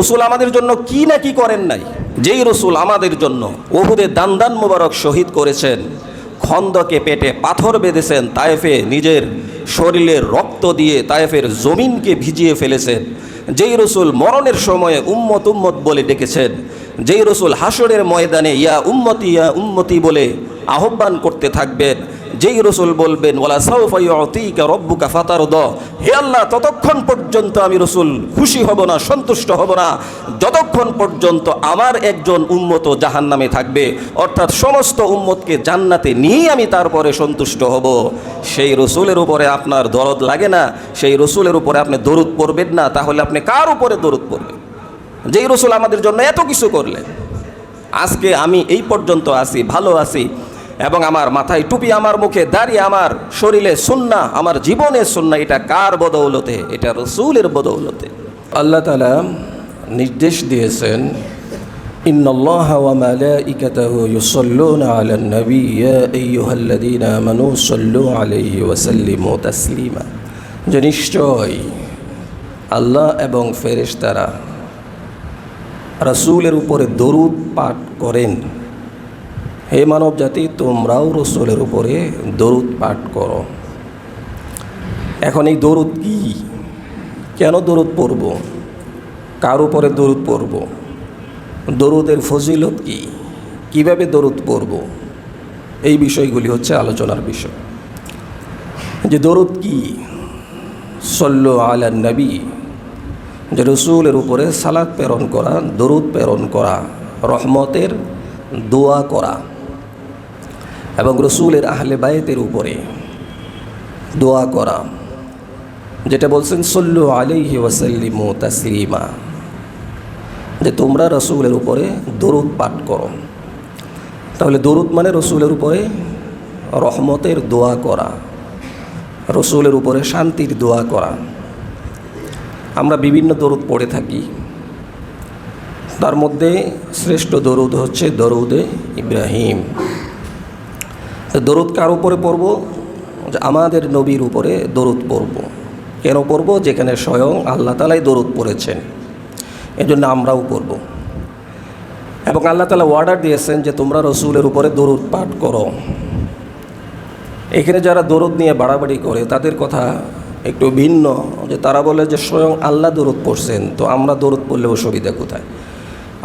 রসুল আমাদের জন্য কি না কি করেন নাই। যেই রসুল আমাদের জন্য উহুদে দান মোবারক শহীদ করেছেন, খন্দকে পেটে পাথর বেঁধেছেন, তায়েফে নিজের শরীরের রক্ত দিয়ে তায়েফের জমিনকে ভিজিয়ে ফেলেছেন, যেই রসুল মরণের সময়ে উম্মত উম্মত বলে ডেকেছেন, যেই রসুল হাসরের ময়দানে ইয়া উম্মতি বলে আহ্বান করতে থাকবেন, যেই রসুল বলবেন ওয়ালা সাউফা ইউতিকা রব্বুকা ফাতারদা, হে আল্লাহ ততক্ষণ পর্যন্ত আমি রসুল খুশি হব না, সন্তুষ্ট হব না যতক্ষণ পর্যন্ত আমার একজন উম্মত জাহান্নামে থাকবে, অর্থাৎ সমস্ত উম্মতকে জান্নাতে নিয়েই আমি তারপরে সন্তুষ্ট হব। সেই রসুলের উপরে আপনার দরদ লাগে না, সেই রসুলের উপরে আপনি দরুদ পড়বেন না, তাহলে আপনি কার উপরে দরুদ পড়বেন? যেই রসুল আমাদের জন্য এত কিছু করলেন। আজকে আমি এই পর্যন্ত আছি, ভালো আছি, এবং আমার মাথায় টুপি, আমার মুখে দাড়ি, আমার শরীরে সুন্নাহ, আমার জীবনে সুন্নাহ, এটা কার বদৌলতে? এটা রসুলের বদৌলতে। আল্লাহ তাআলা নির্দেশ দিয়েছেন, ইন্নাল্লাহা ওয়া মালাইকাতাহু ইউসাল্লুনা আলান নবী ইয়া আইয়ুহাল্লাযীনা আমানু সাল্লু আলাইহি ওয়া সাল্লিমু তাসলিমা, যে নিশ্চয় আল্লাহ এবং ফেরেশতারা রাসূলের উপরে দরুদ পাঠ করেন। হে মানব জাতি, তোমরাও রসুলের উপরে দরুদ পাঠ করো। এখন এই দরুদ কি? কেন দরুদ পড়ব? কার উপরে দরুদ পড়ব? দরুদের ফজিলত কি? কিভাবে দরুদ পড়ব? এই বিষয়গুলি হচ্ছে আলোচনার বিষয়। যে দরুদ কি? সল্লু আলান নবী, যে রসুলের উপরে সালাত প্রেরণ করা, দরুদ প্রেরণ করা, রহমতের দোয়া করা, এবং রসুলের আহলে বায়তের উপরে দোয়া করা, যেটা বলছেন সল্লু আলাইহি ওয়া সাল্লিমু তাসলিমা, যে তোমরা রসুলের উপরে দরুদ পাঠ করো। তাহলে দরুদ মানে রসুলের উপরে রহমতের দোয়া করা, রসুলের উপরে শান্তির দোয়া করা। আমরা বিভিন্ন দরুদ পড়ে থাকি, তার মধ্যে শ্রেষ্ঠ দরুদ হচ্ছে দরুদে ইব্রাহিম। দরুদ কার উপরে পড়ব? যে আমাদের নবীর উপরে দরুদ পড়ব। কেন পড়ব? যেখানে স্বয়ং আল্লাহ তাআলাই দরুদ পড়েছেন, এজন্য আমরাও পড়ব। এবং আল্লাহ তাআলা অর্ডার দিয়েছেন যে তোমরা রসুলের উপরে দরুদ পাঠ করো। এখানে যারা দরুদ নিয়ে বাড়াবাড়ি করে তাদের কথা একটু ভিন্ন, যে তারা বলে যে স্বয়ং আল্লাহ দরুদ পড়ছেন, তো আমরা দরুদ পড়লে অসুবিধা কোথায়?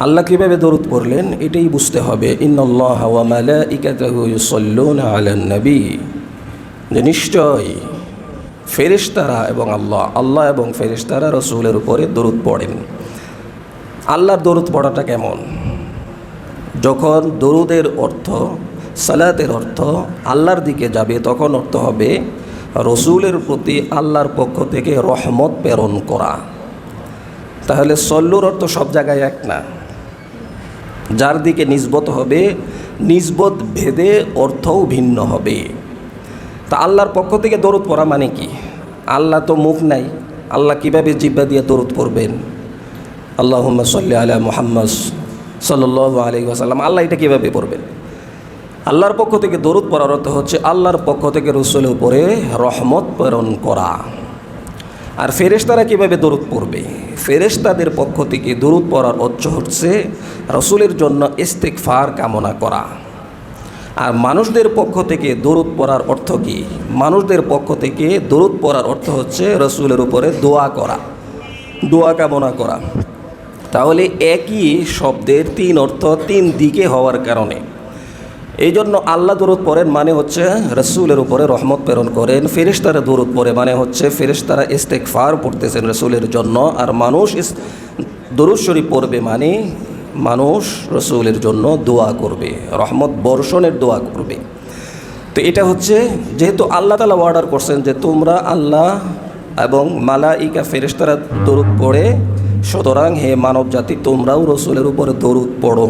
আল্লাহ কীভাবে দরুদ পড়লেন এটাই বুঝতে হবে। ইন্নাল্লাহা ওয়া মালাইকাতাহু ইউসাল্লুনা আলান নবী, যে নিশ্চয় ফেরেশতারা এবং আল্লাহ এবং ফেরেশতারা রসুলের উপরে দরুদ পড়েন। আল্লাহর দরুদ পড়াটা কেমন? যখন দরুদের অর্থ, সালাতের অর্থ আল্লাহর দিকে যাবে, তখন অর্থ হবে রসুলের প্রতি আল্লাহর পক্ষ থেকে রহমত প্রেরণ করা। তাহলে সল্লুর অর্থ সব জায়গায় এক না, যার দিকে নিসবত হবে নিসবত ভেদে অর্থও ভিন্ন হবে। তা আল্লাহর পক্ষ থেকে দরুদ পড়া মানে কি? আল্লাহ তো মুখ নাই, আল্লাহ কীভাবে জিহ্বা দিয়ে দরুদ পড়বেন? আল্লাহুম্মা সাল্লি আলা মুহাম্মাদ সাল্লাল্লাহু আলাইহি ওয়াসাল্লাম, আল্লাহ এটা কীভাবে পড়বেন? আল্লাহর পক্ষ থেকে দরুদ পড়ার অর্থ হচ্ছে আল্লাহর পক্ষ থেকে রসুলের উপরে রহমত প্রেরণ করা। আর ফেরেশতারা কীভাবে দরুদ পড়বে? ফেরেশতাদের পক্ষ থেকে দরুদ পড়ার অর্থ হচ্ছে রসুলের জন্য ইস্তিগফার কামনা করা। আর মানুষদের পক্ষ থেকে দরুদ পড়ার অর্থ কি? মানুষদের পক্ষ থেকে দরুদ পড়ার অর্থ হচ্ছে রসুলের উপরে দোয়া করা, দোয়া কামনা করা। তাহলে একই শব্দের তিন অর্থ তিন দিকে হওয়ার কারণে এই জন্য আল্লাহ দরুদ পড়েন মানে হচ্ছে রসুলের উপরে রহমত প্রেরণ করেন, ফেরেশতারা দরুদ পড়ে মানে হচ্ছে ফেরেশতারা ইস্তিগফার পড়তেছেন রসুলের জন্য, আর মানুষ দরুদ শরীফ পড়বে মানে মানুষ রসুলের জন্য দোয়া করবে, রহমত বর্ষণের দোয়া করবে। তো এটা হচ্ছে, যেহেতু আল্লাহ তাআলা অর্ডার করছেন যে তোমরা আল্লাহ এবং মালাইকা ফেরেশতারা দরুদ পড়ে, সুতরাং হে মানব জাতি তোমরাও রসুলের উপরে দরুদ পড়ো।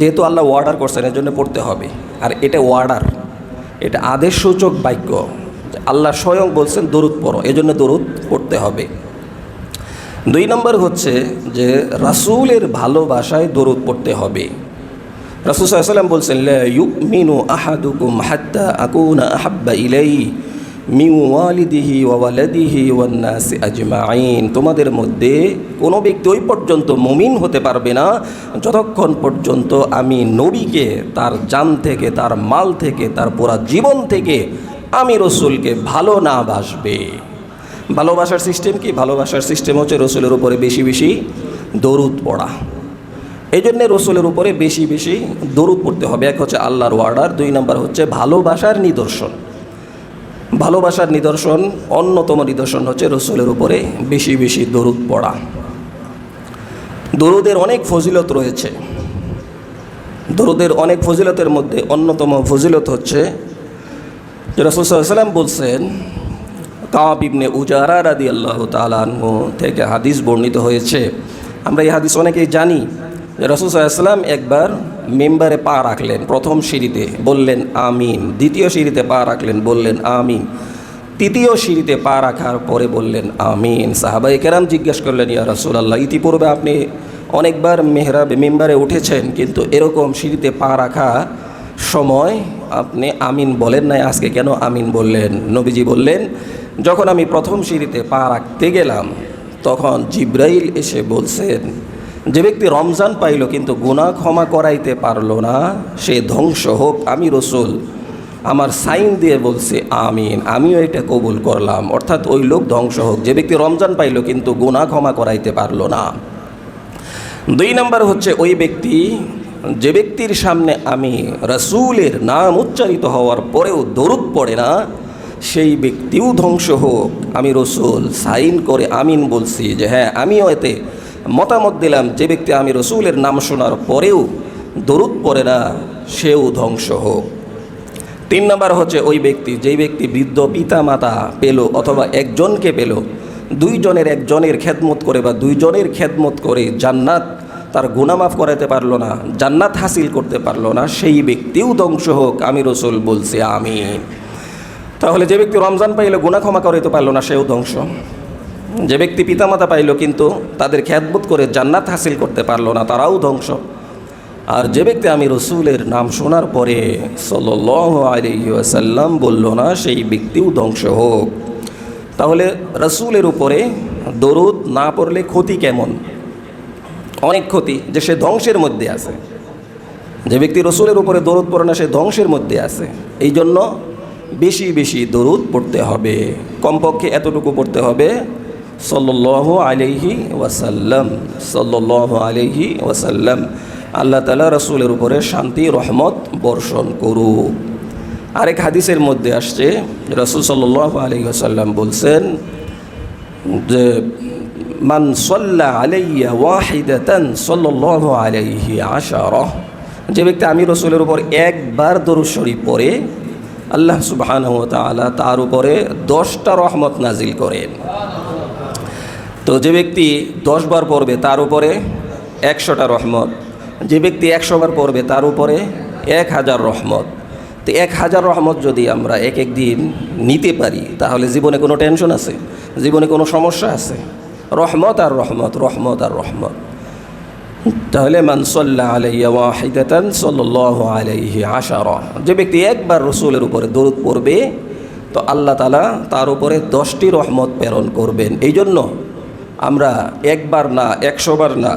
যেহেতু আল্লাহ অর্ডার করছেন এর জন্য পড়তে হবে। আর এটা অর্ডার, এটা আদেশসূচক বাক্য, আল্লাহ স্বয়ং বলছেন দরুদ পড়ো, এজন্য দরুদ পড়তে হবে। 2 নম্বর হচ্ছে যে রাসূলের ভালোবাসায় দরুদ পড়তে হবে। রাসূল সাল্লাল্লাহু আলাইহি ওয়াসাল্লাম বলছেন লা ইউমিনু আহাদুকুম হাত্তা আকুনা আহাব্বা ইলাইহি মিন ওয়ালিদিহি ওয়া ওয়ালাদিহি ওয়ান নাসি আজমাইন, তোমাদের মধ্যে কোনো ব্যক্তি ওই পর্যন্ত মুমিন হতে পারবে না যতক্ষণ পর্যন্ত আমি নবীকে তার জান থেকে, তার মাল থেকে, তার পুরা জীবন থেকে আমি রসুলকে ভালো না বাসবে। ভালোবাসার সিস্টেম কি? ভালোবাসার সিস্টেম হচ্ছে রসুলের উপরে বেশি বেশি দরুদ পড়া। এই জন্যে রসুলের উপরে বেশি বেশি দরুদ পড়তে হবে। এক হচ্ছে আল্লাহর অর্ডার, 2 নম্বর হচ্ছে ভালোবাসার নিদর্শন। ভালোবাসার নিদর্শন, অন্যতম নিদর্শন হচ্ছে রসুলের উপরে বেশি বেশি দরুদ পড়া। দরুদের অনেক ফজিলত রয়েছে। দরুদের অনেক ফজিলতের মধ্যে অন্যতম ফজিলত হচ্ছে যে রাসূল সাল্লাল্লাহু আলাইহি ওয়াসাল্লাম বলছেন, কাব ইবনে উজারা রাদিয়াল্লাহু তাআলা আনহু থেকে হাদিস বর্ণিত হয়েছে। আমরা এই হাদিস অনেকেই জানি যে রাসূল সাল্লাল্লাহু আলাইহি ওয়াসাল্লাম একবার মিম্বারে পা রাখলেন, প্রথম সিঁড়িতে বললেন আমিন, দ্বিতীয় সিঁড়িতে পা রাখলেন বললেন আমিন, তৃতীয় সিঁড়িতে পা রাখার পরে বললেন আমিন। সাহাবায়ে কেরাম জিজ্ঞেস করলেন, ইয়া রাসূলুল্লাহ, ইতিপূর্বে আপনি অনেকবার মেহরাবে মিম্বারে উঠেছেন, কিন্তু এরকম সিঁড়িতে পা রাখা সময় আপনি আমিন বলেন নাই, আজকে কেন আমিন বললেন? নবীজি বললেন, যখন আমি প্রথম সিঁড়িতে পা রাখতে গেলাম তখন জিব্রাইল এসে বলছেন, যে ব্যক্তি রমজান পাইল কিন্তু গুনাহ ক্ষমা করাইতে পারল না, সে ধ্বংস হোক। আমি রসুল আমার সাইন দিয়ে বলছি আমিন, আমিও এটা কবুল করলাম। অর্থাৎ ওই লোক ধ্বংস হোক যে ব্যক্তি রমজান পাইল কিন্তু গুনাহ ক্ষমা করাইতে পারল না। 2 নম্বর হচ্ছে ওই ব্যক্তি, যে ব্যক্তির সামনে আমি রসুলের নাম উচ্চারিত হওয়ার পরেও দরুদ পড়ে না, সেই ব্যক্তিও ধ্বংস হোক। আমি রসুল সাইন করে আমিন বলছি যে হ্যাঁ আমিও এতে মতামত দিলাম, যে ব্যক্তি আমি রসুলের নাম শোনার পরেও দরুদ পড়ে না, সেও ধ্বংস হোক। 3 নম্বর হচ্ছে ওই ব্যক্তি, যেই ব্যক্তি বৃদ্ধ পিতা মাতা পেল অথবা একজনকে পেল, 2 জনের একজনের খেদমত করে বা 2 জনের খেদমত করে জান্নাত, তার গুনাহ মাফ করাতে পারলো না, জান্নাত হাসিল করতে পারলো না, সেই ব্যক্তিও ধ্বংস হোক। আমি রসুল বলছি আমিন। তাহলে যে ব্যক্তি রমজান পাইল গুনাহ ক্ষমা করাইতে পারলো না, সেও ধ্বংস। যে ব্যক্তি পিতামাতা পাইল কিন্তু তাদের খেদমত করে জান্নাত হাসিল করতে পারলো না, তারাও ধ্বংস। আর যে ব্যক্তি আমি রসুলের নাম শোনার পরে সাল্লাল্লাহু আলাইহি ওয়াসাল্লাম বলল না, সেই ব্যক্তিও ধ্বংস হোক। তাহলে রসুলের উপরে দরুদ না পড়লে ক্ষতি কেমন? অনেক ক্ষতি, যে সে ধ্বংসের মধ্যে আছে। যে ব্যক্তি রসুলের উপরে দরুদ পড়ে না, সে ধ্বংসের মধ্যে আছে। এই জন্য বেশি বেশি দরুদ পড়তে হবে, কমপক্ষে এতটুকু পড়তে হবে, সাল্লাল্লাহু আলাইহি ওয়াসাল্লাম, সাল্লাল্লাহু আলাইহি ওয়াসাল্লাম। আল্লাহ তাআলা রসুলের উপরে শান্তি রহমত বর্ষণ করুক। আরেক হাদিসের মধ্যে আসছে, রসুল সাল্লাল্লাহু আলাইহি ওয়াসাল্লাম বলছেন যে মান সাল্লা আলাইয়া ওয়াহিদাতান সাল্লাল্লাহু আলাইহি আশারা, যে ব্যক্তি আমি রসুলের উপর একবার দরুদ শরীফ পড়ে, আল্লাহ সুবহানাহু ওয়া তাআলা তার উপরে 10টা রহমত নাজিল করেন। তো যে ব্যক্তি 10 বার পড়বে তার উপরে 100টা রহমত, যে ব্যক্তি 100 বার পড়বে তার উপরে 1000 রহমত। তো 1000 রহমত যদি আমরা এক এক দিন নিতে পারি, তাহলে জীবনে কোনো টেনশন আছে? জীবনে কোনো সমস্যা আছে? রহমত আর রহমত, রহমত আর রহমত। তাহলে মান সাল্লা আলাইয়া ওয়াহিদাতান সাল্লাল্লাহু আলাইহি আশারা, যে ব্যক্তি একবার রসুলের উপরে দরুদ পড়বে তো আল্লাহ তাআলা তার উপরে 10টি রহমত প্রেরণ করবেন। এই জন্য আমরা একবার না, 100 বার না,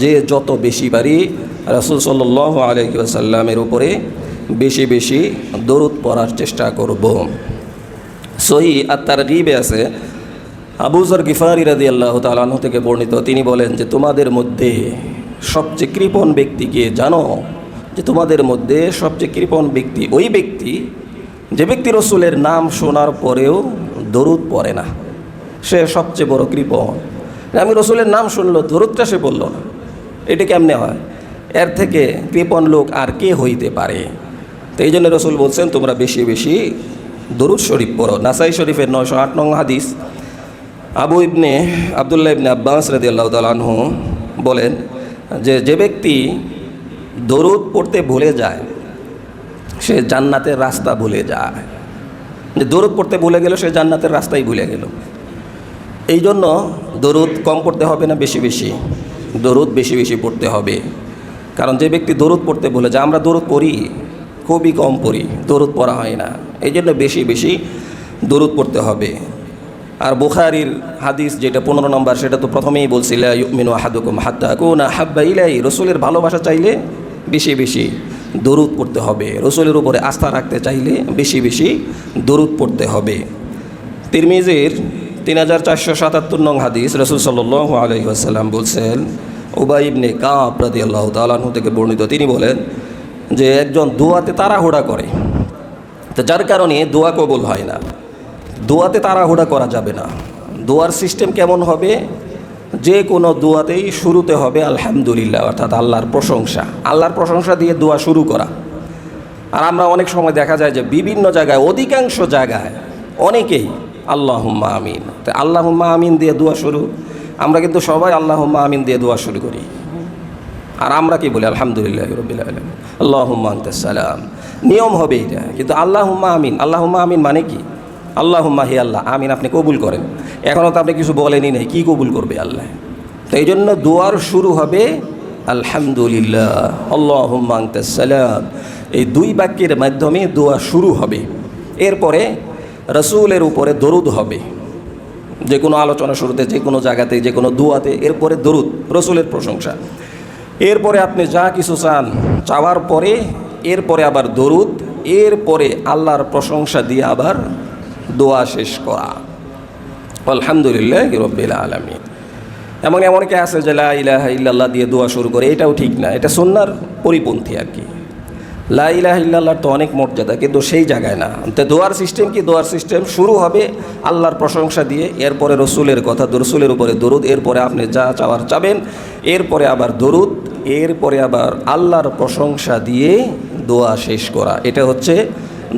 যে যত বেশি পারি রাসূল সাল্লাল্লাহু আলাইহি ওয়াসাল্লামের উপরে বেশি বেশি দরুদ পড়ার চেষ্টা করব। সহিহ আত-তারগীবে আছে, আবু যর গিফারি রাদিয়াল্লাহু তাআলা আনহু থেকে বর্ণিত, তিনি বলেন যে তোমাদের মধ্যে সবচেয়ে কৃপণ ব্যক্তিকে জানো? যে তোমাদের মধ্যে সবচেয়ে কৃপণ ব্যক্তি ওই ব্যক্তি যে ব্যক্তি রসুলের নাম শোনার পরেও দরুদ পড়ে না, সে সবচেয়ে বড় কৃপণ। আমি রসুলের নাম শুনলো, দরুদটা সে বলল না, এটা কেমনে হয়? এর থেকে কৃপণ লোক আর কে হইতে পারে? তো এই জন্য রসুল বলছেন তোমরা বেশি বেশি দরুদ শরীফ পড়ো। নাসাই শরীফের 908 নং হাদিস, আব্দুল্লাহ ইবনে আব্বাস রাদিয়াল্লাহু তাআলা আনহু বলেন যে যে ব্যক্তি দরুদ পড়তে ভুলে যায় সে জান্নাতের রাস্তা ভুলে যায়। যে দরুদ পড়তে ভুলে গেল সে জান্নাতের রাস্তাই ভুলে গেল। এই জন্য দরুদ কম পড়তে হবে না, বেশি বেশি দরুদ বেশি বেশি পড়তে হবে। কারণ যে ব্যক্তি দরুদ পড়তে ভুলে যায়, আমরা দরুদ পড়ি খুবই কম পড়ি, দরুদ পড়া হয় না। এই জন্য বেশি বেশি দরুদ পড়তে হবে। আর বুখারীর হাদিস যেটা 15 নম্বর, সেটা তো প্রথমেই বলছি, লা ইউমিনু আহাদুকুম হাত্তা আকুনা হাব্বা ইলাইহি, রসুলের ভালোবাসা চাইলে বেশি বেশি দরুদ পড়তে হবে। রসুলের উপরে আস্থা রাখতে চাইলে বেশি বেশি দরুদ পড়তে হবে। তিরমিজির 3477 নং হাদিস, রসুল সাল্লাল্লাহু আলাইহি ওয়াসাল্লাম বলছেন, উবাই ইবনে কাব রাদিয়াল্লাহু তাআলা আনহু থেকে বর্ণিত, তিনি বলেন যে একজন দোয়াতে তাড়াহুড়া করে, তো যার কারণে দোয়া কবুল হয় না। দোয়াতে তাড়াহুড়া করা যাবে না। দোয়ার সিস্টেম কেমন হবে? যে কোনো দোয়াতেই শুরুতে হবে আলহামদুলিল্লাহ, অর্থাৎ আল্লাহর প্রশংসা। আল্লাহর প্রশংসা দিয়ে দোয়া শুরু করা। আর আমরা অনেক সময় দেখা যায় যে বিভিন্ন জায়গায়, অধিকাংশ জায়গায় অনেকেই আল্লাহুম্মা আমিন, তো আল্লাহুম্মা আমিন দিয়ে দোয়া শুরু। আমরা কিন্তু সবাই আল্লাহুম্মা আমিন দিয়ে দোয়া শুরু করি। আর আমরা কি বলি? আলহামদুলিল্লাহি রাব্বিল আলামিন, আল্লাহুম্মা আনতাস সালাম। নিয়ম হবে এটা, কিন্তু আল্লাহুম্মা আমিন, আল্লাহুম্মা আমিন মানে কি? আল্লাহুম্মা, হে আল্লাহ, আমিন আপনি কবুল করেন। এখনও তো আপনি কিছু বলেনই নাই, কি কবুল করবে আল্লাহ? তো এই জন্য দোয়ার শুরু হবে আলহামদুলিল্লাহ, আল্লাহুম্মা আনতাস সালাম। এই দুই বাক্যের মাধ্যমে দোয়া শুরু হবে। এরপরে রসুলের উপরে দরুদ হবে, যে কোনো আলোচনা শুরুতে, যে কোনো জায়গাতে, যে কোনো দোয়াতে, এরপরে দরুদ, রসুলের প্রশংসা। এরপরে আপনি যা কিছু চান, চাওয়ার পরে এরপরে আবার দরুদ, এরপরে আল্লাহর প্রশংসা দিয়ে আবার দোয়া শেষ করা, আলহামদুলিল্লাহি রাব্বিল আলামিন। এমন অনেকে আছে যে লা ইলাহা ইল্লাল্লাহ দিয়ে দোয়া শুরু করে, এটাও ঠিক না, এটা সুন্নাহর পরিপন্থী আর কি। লা ইলাহা ইল্লাল্লাহর তো অনেক মর্যাদা, কিন্তু সেই জায়গায় না। তো দোয়ার সিস্টেম কি? দোয়ার সিস্টেম শুরু হবে আল্লাহর প্রশংসা দিয়ে, এরপরে রসুলের কথা, রসুলের উপরে দরুদ, এরপরে আপনি যা চাওয়ার চাবেন, এরপরে আবার দরুদ, এরপরে আবার আল্লাহর প্রশংসা দিয়ে দোয়া শেষ করা। এটা হচ্ছে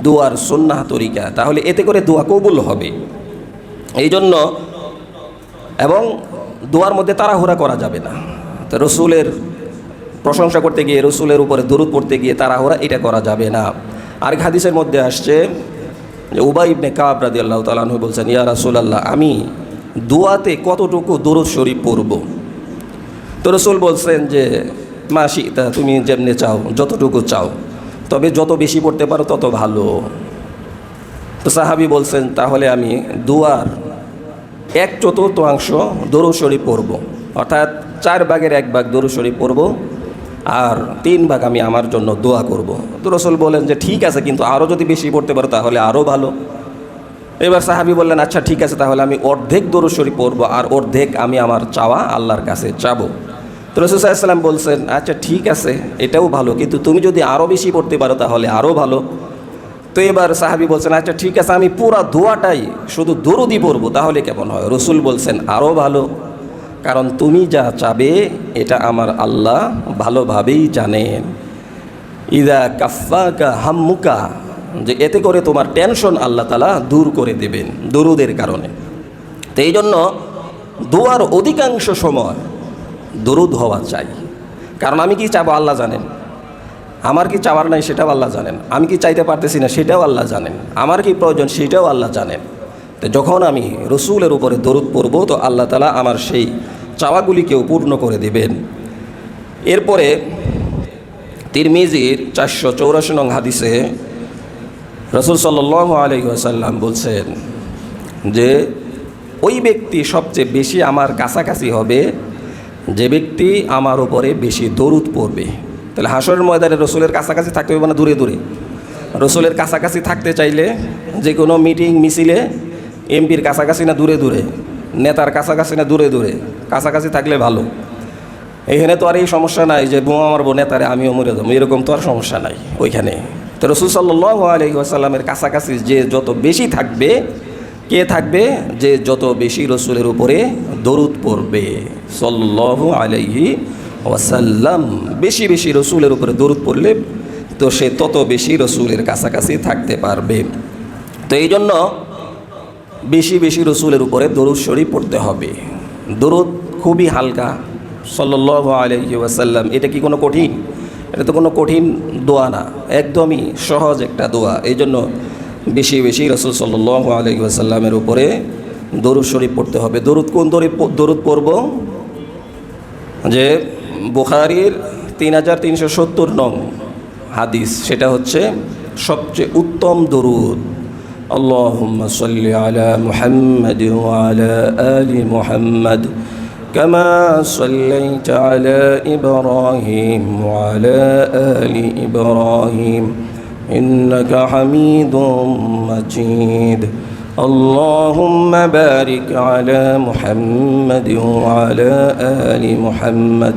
দোয়ার সুন্নাহ তরিকা। তাহলে এতে করে দোয়া কবুল হবে। এই জন্য, এবং দোয়ার মধ্যে তাড়াহুড়া করা যাবে না। তো রসুলের প্রশংসা করতে গিয়ে, রসুলের উপরে দরুদ পড়তে গিয়ে তাড়াহুড়া এটা করা যাবে না। আর হাদিসের মধ্যে আসছে যে উবাই ইবনে কাব রাদিয়াল্লাহু তাআলা আনহু বলছেন, ইয়া রাসূলুল্লাহ, আমি দোয়াতে কতটুকু দরুদ শরীফ পড়ব? তো রসুল বলছেন যে মা শিতা, তুমি যেমনি চাও, যতটুকু চাও, তবে যত বেশি পড়তে পারো তত ভালো। তো সাহাবী বলছেন, তাহলে আমি দোয়ার 1/4 দরুদ শরীফ পড়ব, অর্থাৎ 4 ভাগের 1 ভাগ দরুদ শরীফ পড়ব, আর 3 ভাগ আমি আমার জন্য দোয়া করব। তো রসুল বলেন যে ঠিক আছে, কিন্তু আরও যদি বেশি পড়তে পারো তাহলে আরও ভালো। এবার সাহাবী বললেন, আচ্ছা ঠিক আছে, তাহলে আমি অর্ধেক দরুদ শরীফ পড়ব, আর অর্ধেক আমি আমার চাওয়া আল্লাহর কাছে চাবো। তো রাসূল সাল্লাল্লাহু আলাইহি ওয়াসাল্লাম বলছেন, আচ্ছা ঠিক আছে, এটাও ভালো, কিন্তু তুমি যদি আরও বেশি পড়তে পারো তাহলে আরও ভালো। তো এবার সাহাবী বলছেন, আচ্ছা ঠিক আছে, আমি পুরা দোয়াটাই শুধু দরুদই পড়ব, তাহলে কেমন হয়? রসুল বলছেন, আরও ভালো, কারণ তুমি যা চাবে এটা আমার আল্লাহ ভালোভাবেই জানেন। ইদা কাফাকা হাম্মুকা, যে এতে করে তোমার টেনশন আল্লাহ তাআলা দূর করে দেবেন দরুদের কারণে। তো এই জন্য দোয়ার অধিকাংশ সময় দরুদ হওয়া চাই। কারণ আমি কি চাবো আল্লাহ জানেন, আমার কি চাওয়ার নাই সেটাও আল্লাহ জানেন, আমি কি চাইতে পারতেছি না সেটাও আল্লাহ জানেন, আমার কি প্রয়োজন সেটাও আল্লাহ জানেন। তো যখন আমি রসুলের উপরে দরুদ পড়ব, তো আল্লাহ তাআলা আমার সেই চাওয়াগুলিকেও পূর্ণ করে দেবেন। এরপরে তিরমিজির 484 নং হাদিসে রাসূল সাল্লাল্লাহু আলাইহি ওয়াসাল্লাম বলছেন যে ওই ব্যক্তি সবচেয়ে বেশি আমার কাছাকাছি হবে যে ব্যক্তি আমার উপরে বেশি দরুদ পড়বে। তাহলে হাসরের ময়দানে রসুলের কাছাকাছি থাকতে হবে না দূরে দূরে? রসুলের কাছাকাছি থাকতে চাইলে যে কোনো মিটিং মিছিলে এমপির কাছাকাছি না দূরে দূরে, নেতার কাছাকাছি না দূরে দূরে? কাছাকাছি থাকলে ভালো। এখানে তো আর এই সমস্যা নাই যে বোমা মারবো নেতারে আমিও মরে যাবো, এরকম তো আর সমস্যা নাই ওইখানে। তো রাসূল সাল্লাল্লাহু আলাইহি ওয়াসাল্লামের কাছাকাছি যে যত বেশি থাকবে, কে থাকবে? যে যত বেশি রসুলের উপরে দরুদ পড়বে সাল্লাল্লাহু আলাইহি ওয়াসাল্লাম। বেশি বেশি রসুলের উপরে দরুদ পড়লে তো সে তত বেশি রসুলের কাছাকাছি থাকতে পারবে। তো এই জন্য বেশি বেশি রসুলের উপরে দরুদ শরীফ পড়তে হবে। দরুদ খুবই হালকা, সাল্লাল্লাহু আলাইহি ওয়াসাল্লাম। এটা কি কোনো কঠিন? এটা তো কোনো কঠিন দোয়া না, একদমই সহজ একটা দোয়া। এই জন্য বেশি বেশি রাসূল সাল্লাল্লাহু আলাইহি ওয়াসাল্লামের উপরে দরুদ শরীফ পড়তে হবে। দরুদ কোন দরুদ পড়ব? যে বুখারীর 3370 নং হাদিস, সেটা হচ্ছে সবচেয়ে উত্তম দরুদ, اللهم صل على محمد وعلى آل محمد كما صليت على إبراهيم وعلى آل إبراهيم إنك حميد مجيد اللهم بارك على محمد وعلى آل محمد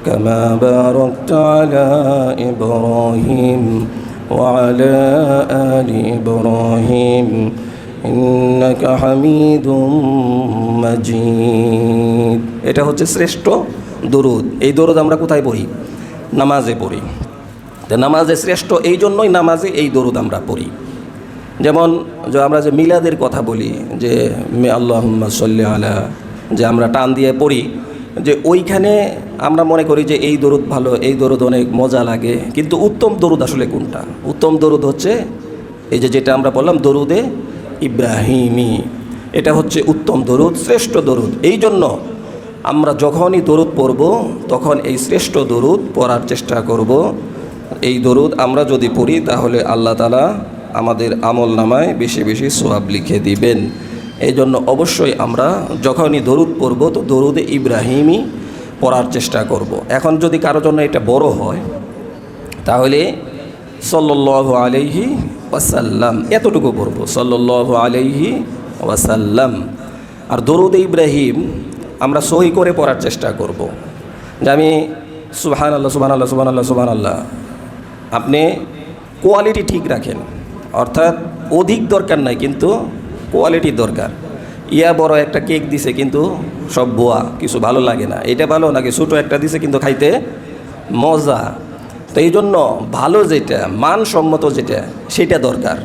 كما باركت على إبراهيم وعلى آل إبراهيم إنك حميد مجيد। এটা হচ্ছে শ্রেষ্ঠ দরুদ। এই দরুদ আমরা কোথায় পড়ি? নামাজে পড়ি। তো নামাজে শ্রেষ্ঠ এই জন্যই নামাজে এই দরুদ আমরা পড়ি। যেমন যে আমরা যে মিলাদের কথা বলি যে আল্লাহুম্মা সাল্লি আলা, যে আমরা টান দিয়ে পড়ি, যে ওইখানে আমরা মনে করি যে এই দরুদ ভালো, এই দরুদ অনেক মজা লাগে, কিন্তু উত্তম দরুদ আসলে কোনটা? উত্তম দরুদ হচ্ছে এই যে যেটা আমরা বললাম দরুদে ইব্রাহিমি, এটা হচ্ছে উত্তম দরুদ, শ্রেষ্ঠ দরুদ। এই জন্য আমরা যখনই দরুদ পড়ব তখন এই শ্রেষ্ঠ দরুদ পড়ার চেষ্টা করব। এই দরুদ আমরা যদি পড়ি তাহলে আল্লাহ তাআলা আমাদের আমল নামায় বেশি বেশি সওয়াব লিখে দিবেন। এই জন্য অবশ্যই আমরা যখনই দরুদ পড়ব তো দরুদে ইব্রাহিমি পড়ার চেষ্টা করব। এখন যদি কারো জন্য এটা বড় হয় তাহলে সাল্লাল্লাহু আলাইহি ওয়াসাল্লাম এতটুকু পড়ব, সাল্লাল্লাহু আলাইহি ওয়াসাল্লাম। আর দরুদে ইব্রাহিম আমরা সহি করে পড়ার চেষ্টা করব, যে আমি সুবহানাল্লাহ সুবহানাল্লাহ সুবহানাল্লাহ সুবহানাল্লাহ। আপনি কোয়ালিটি ঠিক রাখেন, অর্থাৎ অধিক দরকার নাই কিন্তু কোয়ালিটি দরকার। ইয়া বড় একটা কেক দিছে কিন্তু সব বোয়া, কিছু ভালো লাগে না, এটা ভালো নাকি ছোটো একটা দিছে কিন্তু খাইতে মজা। তো এই জন্য ভালো যেটা, মানসম্মত যেটা, সেটা দরকার।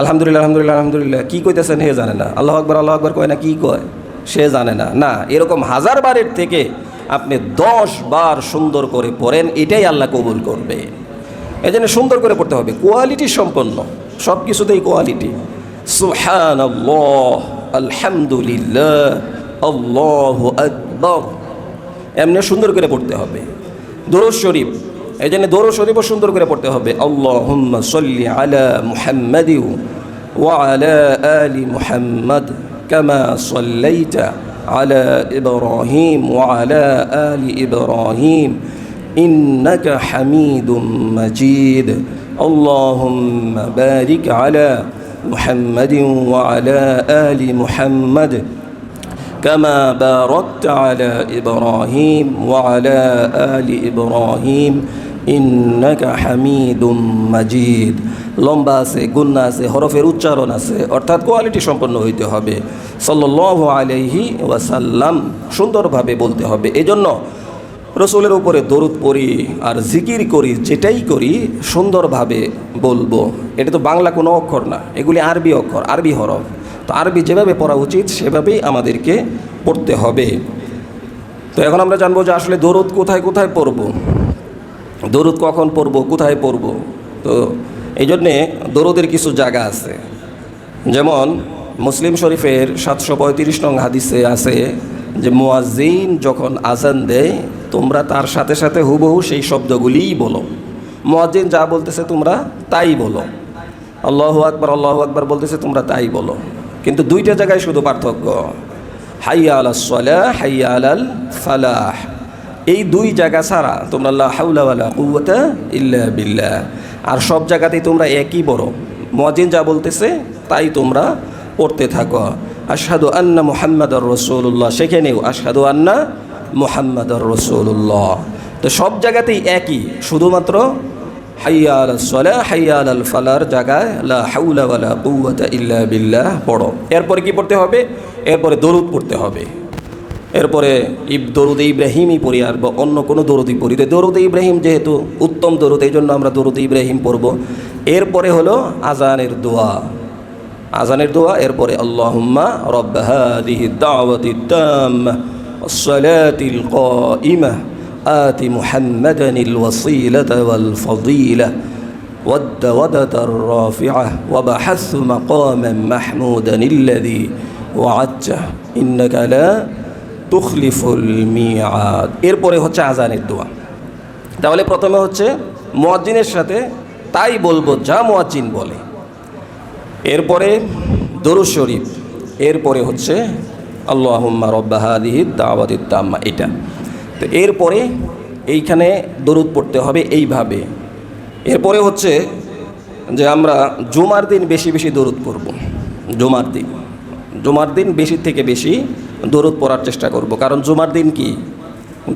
আলহামদুলিল্লাহ আলহামদুলিল্লাহ আলহামদুলিল্লাহ কী কইতেছেন হে জানে না, আল্লাহু আকবার কয় না, কী কয় সে জানে না। না, এরকম 1000 বারের থেকে আপনি 10 বার সুন্দর করে পড়েন, এটাই আল্লাহ কবুল করবে। এই জন্য সুন্দর করে পড়তে হবে, কোয়ালিটি সম্পন্ন, সব কিছুতেই কোয়ালিটি। সুবহানাল্লাহ আলহামদুলিল্লাহ আল্লাহু আকবার, এমনি সুন্দর করে পড়তে হবে। দরুদ শরীফ, এই জন্য দরুদ শরীফও সুন্দর করে পড়তে হবে। আল্লাহুম্মা সাল্লি আলা মুহাম্মাদি ওয়া আলা আলি মুহাম্মাদ কামা সাল্লাইতা আলা ইব্রাহিম ওয়া আলা আলি ইব্রাহিম إنك حميد مجيد اللهم بارك على محمد وعلى آل محمد كما باركت على إبراهيم وعلى آل إبراهيم إنك حميد مجيد। লম্বা আছে, গুন্না আছে, হরফের উচ্চারণ আছে, অর্থাৎ কোয়ালিটি সম্পন্ন হইতে হবে। সাল্লাল্লাহু আলাইহি ওয়াসাল্লাম সুন্দরভাবে বলতে হবে। এজন্য রসুলের উপরে দরুদ পড়ি আর জিকির করি, যেটাই করি সুন্দরভাবে বলবো। এটা তো বাংলা কোনো অক্ষর না, এগুলি আরবি অক্ষর, আরবি হরফ। তো আরবি যেভাবে পড়া উচিত সেভাবেই আমাদেরকে পড়তে হবে। তো এখন আমরা জানবো যে আসলে দরুদ কোথায় কোথায় পড়ব, দরুদ কখন পড়ব, কোথায় পড়ব। তো এই জন্যে দরুদের কিছু জায়গা আছে, যেমন মুসলিম শরীফের 735 নং হাদিসে আছে যে মুয়াজ্জিন যখন আজান দেয় তোমরা তার সাথে সাথে হুবহু সেই শব্দগুলিই বলো। মুয়াজ্জিন যা বলতেছে তোমরা তাই বলো। আল্লাহু আকবার বলতেছে তোমরা তাই বলো। কিন্তু দুইটা জায়গায় শুধু পার্থক্য, হাইয়া আলাস সালাহ হাইয়া আলাল ফালাহ। এই দুই জায়গা ছাড়া তোমরা লা হাওলা ওয়ালা কুওয়াতা ইল্লা বিল্লাহ, আর সব জায়গাতেই তোমরা একই বলো। মুয়াজ্জিন যা বলতেছে তাই তোমরা পড়তে থাকো। আশহাদু আন্না মুহাম্মাদার রাসূলুল্লাহ, সেখানেও আশহাদু আন্না মুহাম্মাদার রাসূলুল্লাহ। তো সব জায়গাতেই একই, শুধুমাত্র হাইয়া আলাস সালাহ হাইয়া আলাল ফালার জায়গায় লা হাওলা ওয়ালা কুওয়াতা ইল্লা বিল্লাহ পড়ো। এরপরে কি পড়তে হবে? এরপরে দরুদ পড়তে হবে। এরপরে দরুদে ইব্রাহিমই পড়ি, আর অন্য কোনো দরুদই পড়ি। তো দরুদে ইব্রাহিম যেহেতু উত্তম দরুদ, এই জন্য আমরা দরুদে ইব্রাহিম পড়ব। এরপরে হলো আজানের দোয়া, আজানের দোয়া। এরপরে আল্লাহুম্মা রব্বা হাযিহি দাওয়াতিত তাম্মাহ ওয়াস সালাতিল কাইমাহ আতি মুহাম্মাদানিল ওয়াসিলাতা ওয়াল ফাদিলাহ ওয়াদ-দাওয়াতার রাফিআহ ওয়া বাহাসু মাকামান মাহমুদানিল্লাযী ওয়া'আদতা ইন্নাকা লা তুখলিফুল মিআদ। এরপরে হচ্ছে আজানের দোয়া। তাহলে প্রথমে হচ্ছে মুয়াজ্জিনের সাথে তাই বলবো যা মুয়াজ্জিন বলে। এরপরে দরুদ শরীফ, এরপরে হচ্ছে আল্লাহুম্মা রব্বা হাদিহিদ দাওয়াতিত তাম্মা, এটা। তো এরপরে এইখানে দরুদ পড়তে হবে এইভাবে। এরপরে হচ্ছে যে আমরা জুমার দিন বেশি বেশি দরুদ পড়ব। জুমার দিন বেশি থেকে বেশি দরুদ পড়ার চেষ্টা করব, কারণ জুমার দিন কি?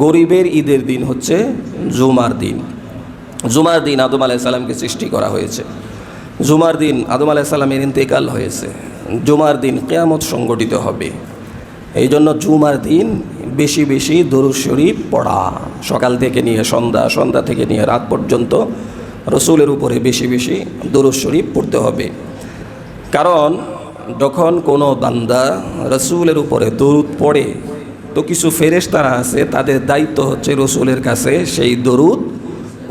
গরিবের ঈদের দিন হচ্ছে জুমার দিন। জুমার দিন আদম আলাইহিস সালামকে সৃষ্টি করা হয়েছে, জুমার দিন আদম আলাইহিস সালামের ইন্তেকাল হয়েছে, জুমার দিন কিয়ামত সংগঠিত হবে। এই জন্য জুমার দিন বেশি বেশি দরুদ শরীফ পড়া, সকাল থেকে নিয়ে সন্ধ্যা, সন্ধ্যা থেকে নিয়ে রাত পর্যন্ত রসুলের উপরে বেশি বেশি দরুদ শরীফ পড়তে হবে। কারণ যখন কোনো বান্দা রসুলের উপরে দরুদ পড়ে, তো কিছু ফেরেশতারা আছে, তাদের দায়িত্ব হচ্ছে রসুলের কাছে সেই দরুদ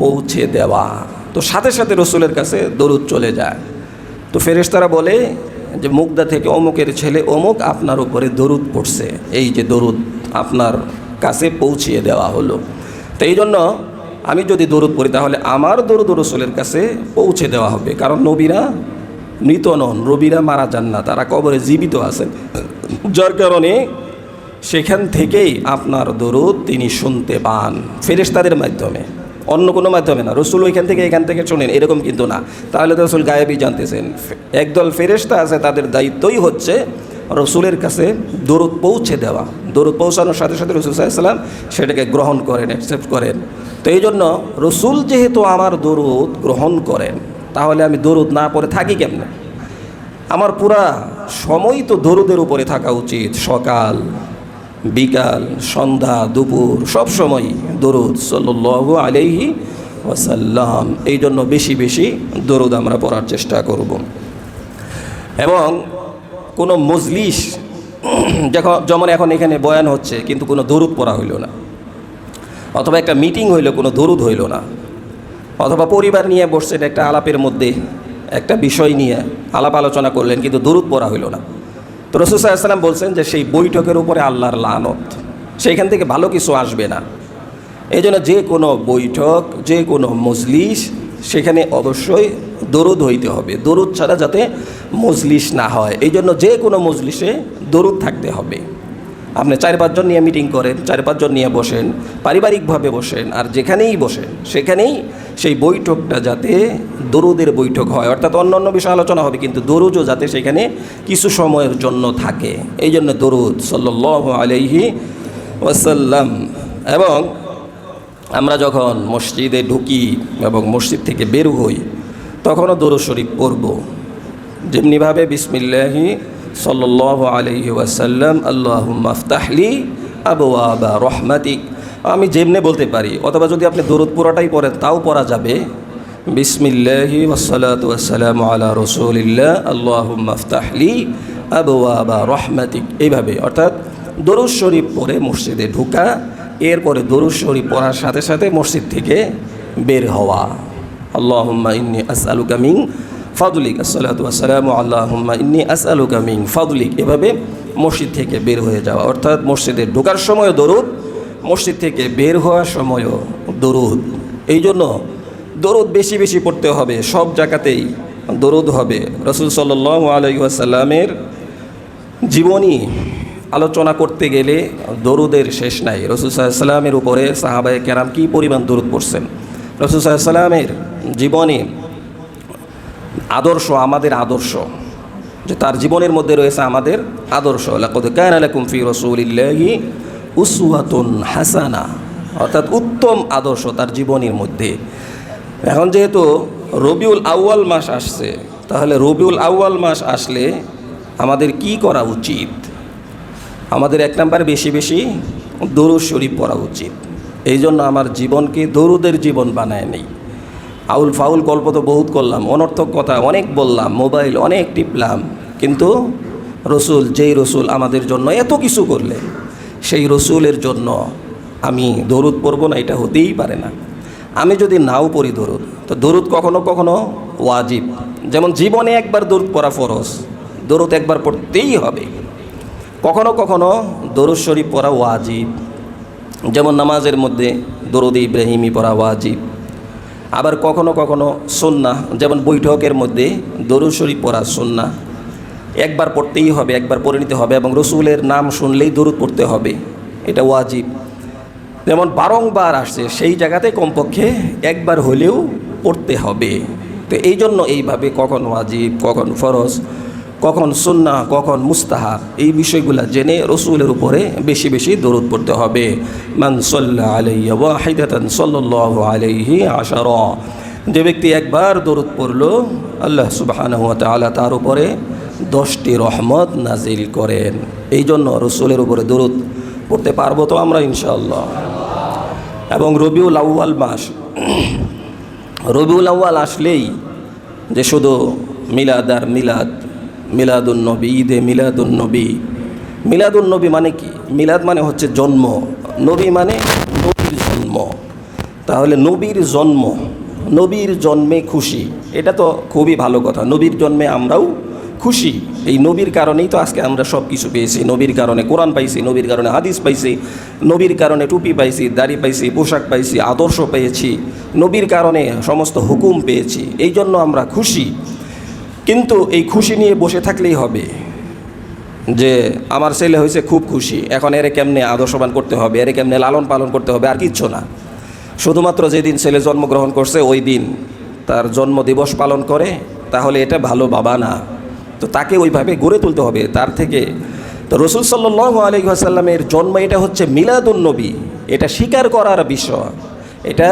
পৌঁছে দেওয়া। তো সাথে সাথে রসুলের কাছে দরুদ চলে যায়। তো ফেরেশতারা বলে যে মুগদা থেকে অমুকের ছেলে অমুক আপনার উপরে দরুদ পড়ছে, এই যে দরুদ আপনার কাছে পৌঁছিয়ে দেওয়া হলো। তো এই জন্য আমি যদি দরুদ পড়ি তাহলে আমার দরুদ রসুলের কাছে পৌঁছে দেওয়া হবে। কারণ নবীরা মৃত নন, নবীরা মারা যান না, তারা কবরে জীবিত আছেন, যার কারণে সেখান থেকেই আপনার দরুদ তিনি শুনতে পান ফেরেশতাদের মাধ্যমে, অন্য কোনো মাধ্যমে না। রসুল এখান থেকে শোনেন এরকম কিন্তু না, তাহলে তো রসুল গায়েবী জানতেছেন। একদল ফেরেশতা আছে, তাদের দায়িত্বই হচ্ছে রসুলের কাছে দরুদ পৌঁছে দেওয়া। দরুদ পৌঁছানোর সাথে সাথে রসুল সাল্লাল্লাহু আলাইহি ওয়াসাল্লাম সেটাকে গ্রহণ করেন, অ্যাকসেপ্ট করেন। তো এই জন্য রসুল যেহেতু আমার দরুদ গ্রহণ করেন, তাহলে আমি দরুদ না পড়ে থাকি কেমনে? আমার পুরা সময় তো দরুদের উপরে থাকা উচিত। সকাল, বিকাল, সন্ধ্যা, দুপুর, সব সময় দরুদ সাল্লাল্লাহু আলাইহি ওয়াসাল্লাম। এই জন্য বেশি বেশি দরুদ আমরা পড়ার চেষ্টা করব। এবং কোনো মজলিস যেমন এখন এখানে বয়ান হচ্ছে কিন্তু কোনো দরুদ পড়া হইল না, অথবা একটা মিটিং হইল কোনো দরুদ হইল না, অথবা পরিবার নিয়ে বসছেন একটা আলাপের মধ্যে একটা বিষয় নিয়ে আলাপ আলোচনা করলেন কিন্তু দরুদ পড়া হইল না, তো রাসূল সাল্লাল্লাহু আলাইহি ওয়াসাল্লাম বলছেন যে সেই বৈঠকের উপরে আল্লাহর লানত, সেইখান থেকে ভালো কিছু আসবে না। এই জন্য যে কোনো বৈঠক, যে কোনো মজলিস, সেখানে অবশ্যই দরুদ হইতে হবে। দরুদ ছাড়া যাতে মজলিস না হয়, এই জন্য যে কোনো মজলিসে দরুদ থাকতে হবে। আপনি 4-5 জন নিয়ে মিটিং করেন, 4-5 জন নিয়ে বসেন, পারিবারিকভাবে বসেন, আর যেখানেই বসেন সেখানেই সেই বৈঠকটা যাতে দরুদের বৈঠক হয়, অর্থাৎ অন্য অন্য বিষয় আলোচনা হবে কিন্তু দরুদও যাতে সেখানে কিছু সময়ের জন্য থাকে। এই জন্য দরুদ সাল্লাল্লাহু আলাইহি ওয়াসাল্লাম। এবং আমরা যখন মসজিদে ঢুকি এবং মসজিদ থেকে বের হই তখনও দরুদ শরীফ পড়ব, যেমনিভাবে বিসমিল্লাহি সাল্লাল্লাহু আলাইহি ওয়াসাল্লাম আল্লাহুম্মা আফতাহলি আবওয়াবা রহমাতিক, আমি যেমনে বলতে পারি, অথবা যদি আপনি দরুদ পুরাটাই পড়েন তাও পড়া যাবে। বিসমিল্লাহি ওয়াসসালাতু ওয়াসসালামু আলা রাসূলিল্লাহ আল্লাহুম্মা আফতাহলি আবওয়াবা রহমাতিক, এইভাবে। অর্থাৎ দরুদ শরীফ পড়ে মসজিদে ঢোকা, এরপরে দরুদ শরীফ পড়ার সাথে সাথে মসজিদ থেকে বের হওয়া। আল্লাহুম্মা ইন্নী আসআলুকা মিন ফাদলিক, আসসালাতু ওয়াসসালামু আল্লাহুম্মা ইন্নী আসআলুকা মিন ফাদলিক, এভাবে মসজিদ থেকে বের হয়ে যাওয়া। অর্থাৎ মসজিদে ঢোকার সময়ও দরুদ, মসজিদ থেকে বের হওয়ার সময়ও দরুদ। এই জন্য দরুদ বেশি বেশি পড়তে হবে, সব জায়গাতেই দরুদ হবে। রাসূল সাল্লাল্লাহু আলাইহি ওয়াসাল্লামের জীবনী আলোচনা করতে গেলে দরুদের শেষ নাই। রাসূল সাল্লাল্লাহু আলাইহি ওয়াসাল্লামের উপরে সাহাবায়ে কেরাম কী পরিমাণ দরুদ পড়ছেন। রাসূল সাল্লাল্লাহু আলাইহি ওয়াসাল্লামের জীবনী আদর্শ, আমাদের আদর্শ, যে তার জীবনের মধ্যে রয়েছে আমাদের আদর্শ। লাকাদ কানা লাকুম ফি রাসূলিল্লাহি উসওয়াতুন হাসানা, অর্থাৎ উত্তম আদর্শ তার জীবনীর মধ্যে। এখন যেহেতু রবিউল আউয়াল মাস আসছে, তাহলে রবিউল আউয়াল মাস আসলে আমাদের কি করা উচিত? আমাদের 1 নম্বরে বেশি বেশি দরুদ শরীফ পড়া উচিত। এই জন্য আমার জীবনকে দরুদের জীবন বানায় নেই। আউল ফাউল গল্প তো বহুত করলাম, অনর্থক কথা অনেক বললাম, মোবাইল অনেক টিপলাম, কিন্তু রসুল, যেই রসুল আমাদের জন্য এত কিছু করলেন, সেই রসুলের জন্য আমি দরুদ পড়ব না, এটা হতেই পারে না। আমি যদি নাও পড়ি দরুদ, তো দরুদ কখনো কখনো ওয়াজিব, যেমন জীবনে একবার দরুদ পড়া ফরজ, দরুদ একবার পড়তেই হবে। কখনো কখনো দরুদ শরীফ পড়া ওয়াজিব, যেমন নামাজের মধ্যে দরুদ ইব্রাহিমি পড়া ওয়াজিব। আবার কখনো কখনো সুন্নাহ, যেমন বৈঠকের মধ্যে দরুদ শরীফ পড়া সুন্নাহ, একবার পড়তেই হবে, একবার পড়ে নিতে হবে, এবং রসুলের নাম শুনলেই দরুদ পড়তে হবে, এটা ওয়াজিব। যেমন বারংবার আসছে সেই জায়গাতে কমপক্ষে একবার হলেও পড়তে হবে। তো এই জন্য এইভাবে কখন ওয়াজিব, কখন ফরজ, কখন সুন্নাহ, কখন মুস্তাহাব, এই বিষয়গুলো জেনে রসুলের উপরে বেশি বেশি দরুদ পড়তে হবে। মান সাল্লা আলাইহি ওয়াহিদাতান সাল্লাল্লাহু আলাইহি আশারা, যে ব্যক্তি একবার দরুদ পড়ল আল্লাহ সুবহানাহু ওয়া তাআলা তার উপরে 10টি রহমত নাজিল করেন। এই জন্য রসুলের উপরে দরুদ পড়তে পারবো তো আমরা ইনশাআল্লাহ। এবং রবিউল আউয়াল মাস, রবিউল আউয়াল আসলেই যে শুধু মিলাদ আর মিলাদ, মিলাদুন নবী, ঈদে মিলাদুন নবী। মিলাদুন নবী মানে কি? মিলাদ মানে হচ্ছে জন্ম, নবী মানে নবীর জন্ম। তাহলে নবীর জন্ম, নবীর জন্মে খুশি, এটা তো খুবই ভালো কথা। নবীর জন্মে আমরাও খুশি, এই নবীর কারণেই তো আজকে আমরা সব কিছু পেয়েছি। নবীর কারণে কোরআন পাইছি, নবীর কারণে হাদিস পাইছি, নবীর কারণে টুপি পাইছি, দাড়ি পাইছি, পোশাক পাইছি, আদর্শ পেয়েছি, নবীর কারণে সমস্ত হুকুম পেয়েছি, এই জন্য আমরা খুশি। কিন্তু এই খুশি নিয়ে বসে থাকলেই হবে যে আমার ছেলে হয়েছে খুব খুশি, এখন এরে কেমনে আদর্শবান করতে হবে, এরে কেমনে লালন পালন করতে হবে, আর কিচ্ছু না। শুধুমাত্র যেদিন ছেলে জন্মগ্রহণ করছে ওই দিন তার জন্মদিবস পালন করে, তাহলে এটা ভালো বাবা না। তো তাকে ওইভাবে গড়ে তুলতে হবে তার থেকে। তো রসুল সাল্লাল্লাহু আলাইহি ওয়াসাল্লামের জন্ম, এটা হচ্ছে মিলাদুন নবী, এটা স্বীকার করার বিষয়, এটা